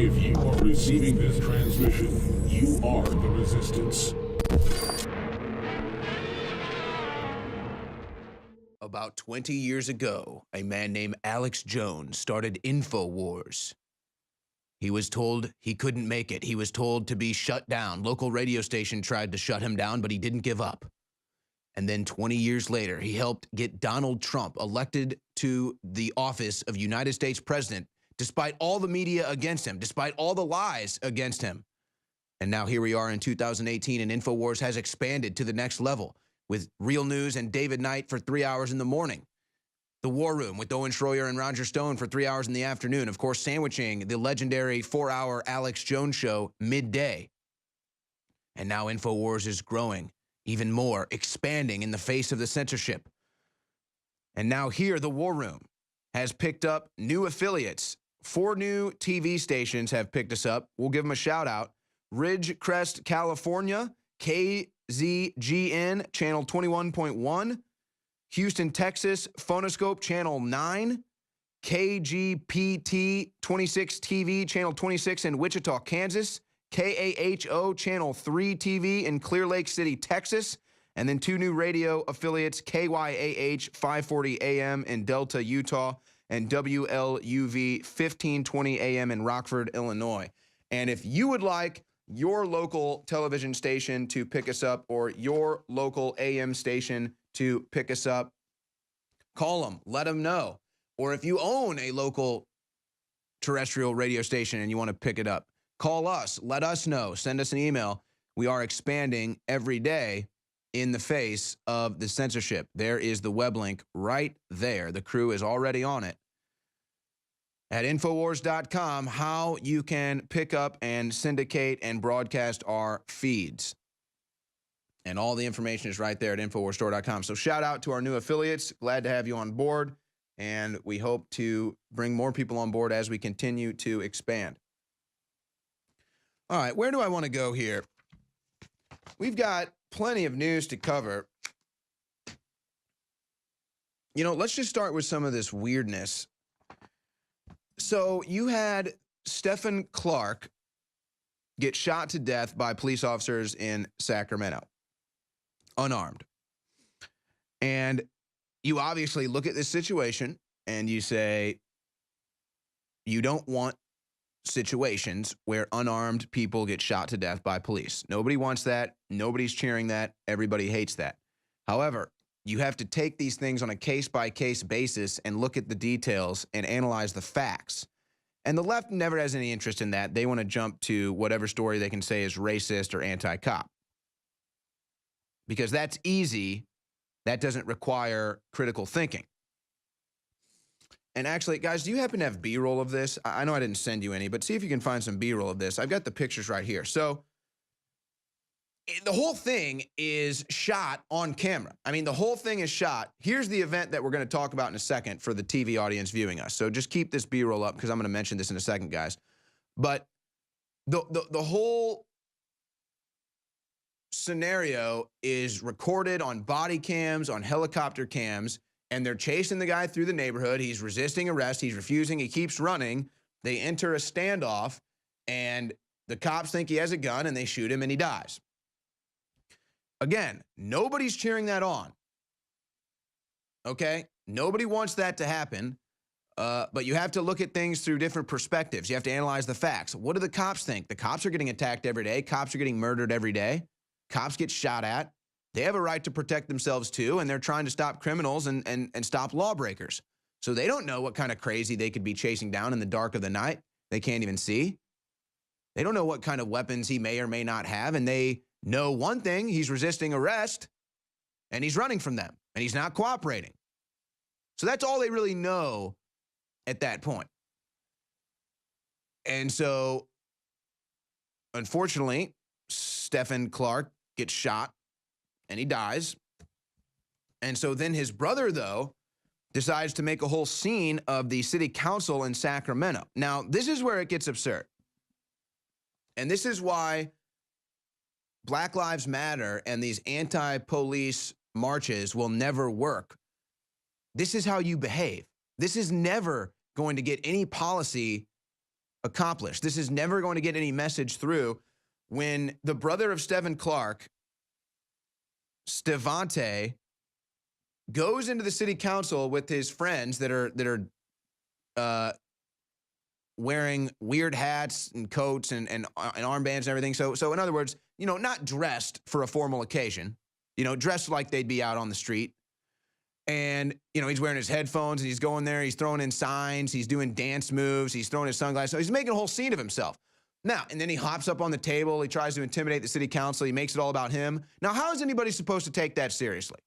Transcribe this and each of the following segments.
If you are receiving this transmission, you are the Resistance. About 20 years ago, a man named Alex Jones started InfoWars. He was told he couldn't make it. He was told to be shut down. Local radio station tried to shut him down, but he didn't give up. And then 20 years later, he helped get Donald Trump elected to the office of United States president, despite all the media against him, despite all the lies against him. And now here we are in 2018, and InfoWars has expanded to the next level with Real News and David Knight for 3 hours in the morning. The War Room with Owen Schroyer and Roger Stone for 3 hours in the afternoon. Of course, sandwiching the legendary 4-hour Alex Jones show midday. And now InfoWars is growing even more, expanding in the face of the censorship. And now here, the War Room has picked up new affiliates. 4 new TV stations have picked us up. We'll give them a shout out. Ridgecrest, California, KZGN, channel 21.1. Houston, Texas, Phonoscope, channel 9. KGPT 26 TV, channel 26 in Wichita, Kansas. KAHO, channel 3 TV in Clear Lake City, Texas. And then 2 new radio affiliates, KYAH 540 AM in Delta, Utah, and WLUV 1520 AM in Rockford, Illinois. And if you would like your local television station to pick us up or your local AM station to pick us up, call them, let them know. Or if you own a local terrestrial radio station and you want to pick it up, call us, let us know, send us an email. We are expanding every day in the face of the censorship. There is the web link right there. The crew is already on it. At Infowars.com, how you can pick up and syndicate and broadcast our feeds. And all the information is right there at InfoWarsStore.com. So shout out to our new affiliates. Glad to have you on board. And we hope to bring more people on board as we continue to expand. All right, where do I want to go here? We've got plenty of news to cover. You know, let's just start with some of this weirdness. So you had Stephen Clark get shot to death by police officers in Sacramento, unarmed. And you obviously look at this situation and you say, you don't want situations where unarmed people get shot to death by police. Nobody wants that. Nobody's cheering that. Everybody hates that. However, you have to take these things on a case-by-case basis and look at the details and analyze the facts. And the left never has any interest in that. They want to jump to whatever story they can say is racist or anti-cop. Because that's easy. That doesn't require critical thinking. And actually, guys, do you happen to have B-roll of this? I know I didn't send you any, but see if you can find some B-roll of this. I've got the pictures right here. So the whole thing is shot on camera. I mean, the whole thing is shot. Here's the event that we're going to talk about in a second for the TV audience viewing us. So just keep this B-roll up because I'm going to mention this in a second, guys. But the whole scenario is recorded on body cams, on helicopter cams, and they're chasing the guy through the neighborhood. He's resisting arrest. He's refusing. He keeps running. They enter a standoff, and the cops think he has a gun, and they shoot him, and he dies. Again, nobody's cheering that on. Okay? Nobody wants that to happen, but you have to look at things through different perspectives. You have to analyze the facts. What do the cops think? The cops are getting attacked every day. Cops are getting murdered every day. Cops get shot at. They have a right to protect themselves too, and they're trying to stop criminals and stop lawbreakers. So they don't know what kind of crazy they could be chasing down in the dark of the night. They can't even see. They don't know what kind of weapons he may or may not have, and they know one thing: he's resisting arrest, and he's running from them, and he's not cooperating. So that's all they really know at that point. And so, unfortunately, Stephen Clark gets shot, and he dies. And so then his brother, though, decides to make a whole scene of the city council in Sacramento. Now, this is where it gets absurd. And this is why Black Lives Matter and these anti-police marches will never work. This is how you behave. This is never going to get any policy accomplish. This is never going to get any message through when the brother of Stephen Clark, Stevante, goes into the city council with his friends that are wearing weird hats and coats and armbands and everything. So in other words, not dressed for a formal occasion, dressed like they'd be out on the street. And, he's wearing his headphones and he's going there. He's throwing in signs. He's doing dance moves. He's throwing his sunglasses. So he's making a whole scene of himself. Now, and then he hops up on the table. He tries to intimidate the city council. He makes it all about him. Now, how is anybody supposed to take that seriously?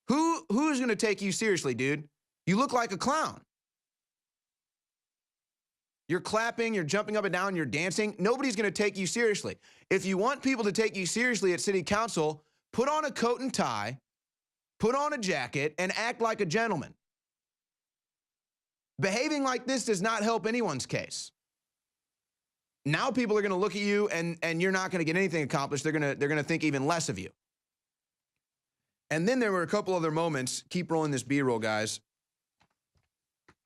Who's going to take you seriously, dude? You look like a clown. You're clapping, you're jumping up and down, you're dancing. Nobody's going to take you seriously. If you want people to take you seriously at city council, put on a coat and tie, put on a jacket, and act like a gentleman. Behaving like this does not help anyone's case. Now people are going to look at you and you're not going to get anything accomplished. They're going to think even less of you. And then there were a couple other moments. Keep rolling this B-roll, guys.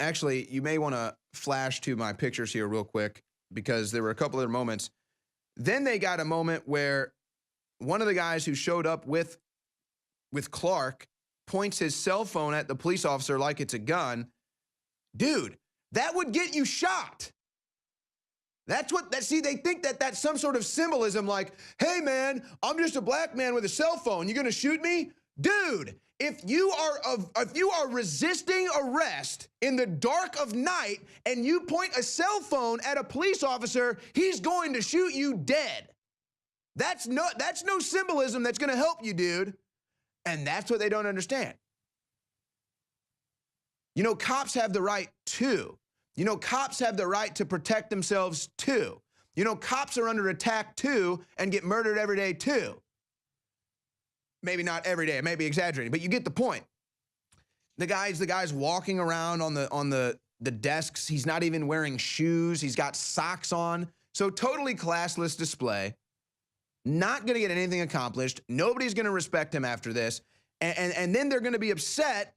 Actually, you may want to flash to my pictures here real quick because there were a couple other moments. Then they got a moment where one of the guys who showed up with Clark points his cell phone at the police officer like it's a gun. Dude, that would get you shot. See, they think that that's some sort of symbolism like, hey man, I'm just a black man with a cell phone. You gonna shoot me? Dude, if you are resisting arrest in the dark of night and you point a cell phone at a police officer, he's going to shoot you dead. That's no symbolism that's gonna help you, dude. And that's what they don't understand. Cops have the right too. Cops have the right to protect themselves too. Cops are under attack too and get murdered every day too. Maybe not every day, I may be exaggerating, but you get the point. The guy's walking around on the desks. He's not even wearing shoes. He's got socks on. So totally classless display. Not gonna get anything accomplished. Nobody's gonna respect him after this. And then they're gonna be upset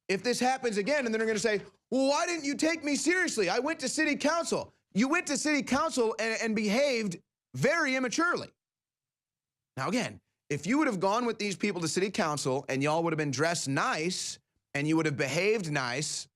if this happens again, and then they're gonna say, well, why didn't you take me seriously? I went to city council. You went to city council and behaved very immaturely. Now again, if you would have gone with these people to city council and y'all would have been dressed nice and you would have behaved nice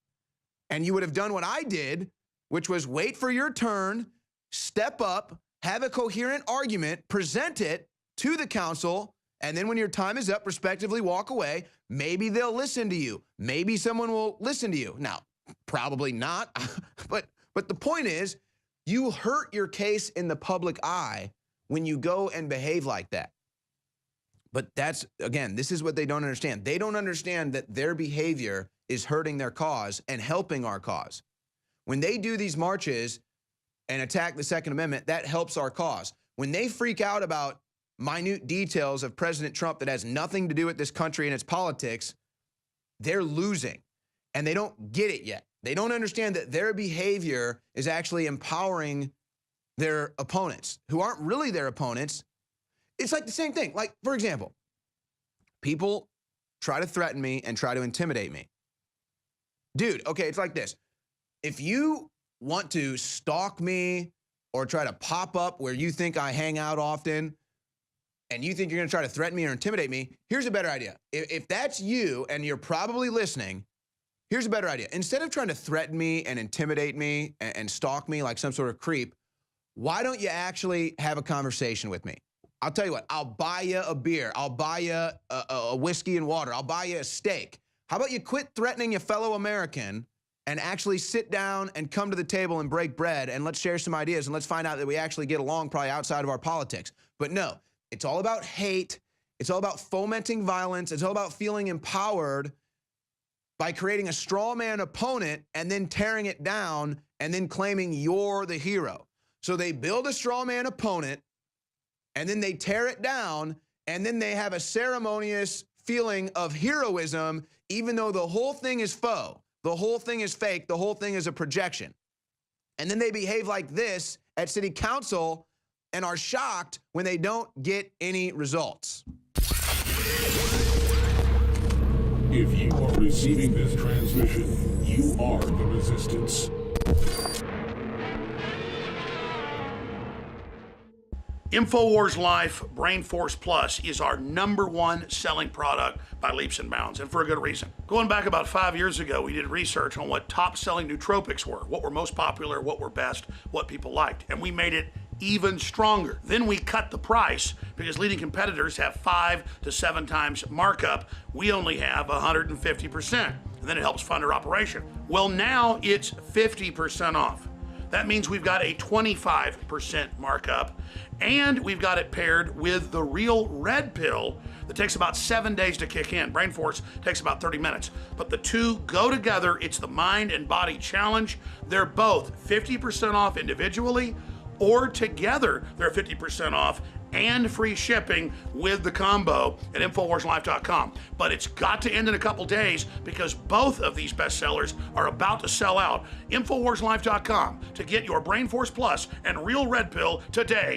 and you would have done what I did, which was wait for your turn, step up, have a coherent argument, present it to the council, and then when your time is up, respectively walk away, maybe they'll listen to you. Maybe someone will listen to you. Now, probably not, but the point is, you hurt your case in the public eye when you go and behave like that. But that's, again, this is what they don't understand. They don't understand that their behavior is hurting their cause and helping our cause. When they do these marches and attack the Second Amendment, that helps our cause. When they freak out about minute details of President Trump that has nothing to do with this country and its politics, they're losing. And they don't get it yet. They don't understand that their behavior is actually empowering their opponents, who aren't really their opponents. It's like the same thing. Like, for example, people try to threaten me and try to intimidate me. Dude, okay, it's like this. If you want to stalk me or try to pop up where you think I hang out often and you think you're going to try to threaten me or intimidate me, here's a better idea. If that's you and you're probably listening, here's a better idea. Instead of trying to threaten me and intimidate me and stalk me like some sort of creep, why don't you actually have a conversation with me? I'll tell you what, I'll buy you a beer. I'll buy you a whiskey and water. I'll buy you a steak. How about you quit threatening your fellow American and actually sit down and come to the table and break bread, and let's share some ideas and let's find out that we actually get along probably outside of our politics. But no, it's all about hate. It's all about fomenting violence. It's all about feeling empowered by creating a straw man opponent and then tearing it down and then claiming you're the hero. So they build a straw man opponent and then they tear it down and then they have a ceremonious feeling of heroism, even though the whole thing is faux, the whole thing is fake, the whole thing is a projection. And then they behave like this at city council and are shocked when they don't get any results. If you are receiving this transmission, you are the resistance. InfoWars Life Brain Force Plus is our #1 selling product by leaps and bounds, and for a good reason. Going back about 5 years ago, we did research on what top selling nootropics were, what were most popular, what were best, what people liked, and we made it even stronger. Then we cut the price because leading competitors have 5 to 7 times markup. We only have 150%, and then it helps fund our operation. Well, now it's 50% off. That means we've got a 25% markup, and we've got it paired with the Real Red Pill that takes about 7 days to kick in. Brain Force takes about 30 minutes. But the two go together. It's the Mind and Body Challenge. They're both 50% off individually, or together they're 50% off and free shipping with the combo at InfoWarsLife.com. But it's got to end in a couple days because both of these bestsellers are about to sell out. InfoWarsLife.com to get your Brain Force Plus and Real Red Pill today.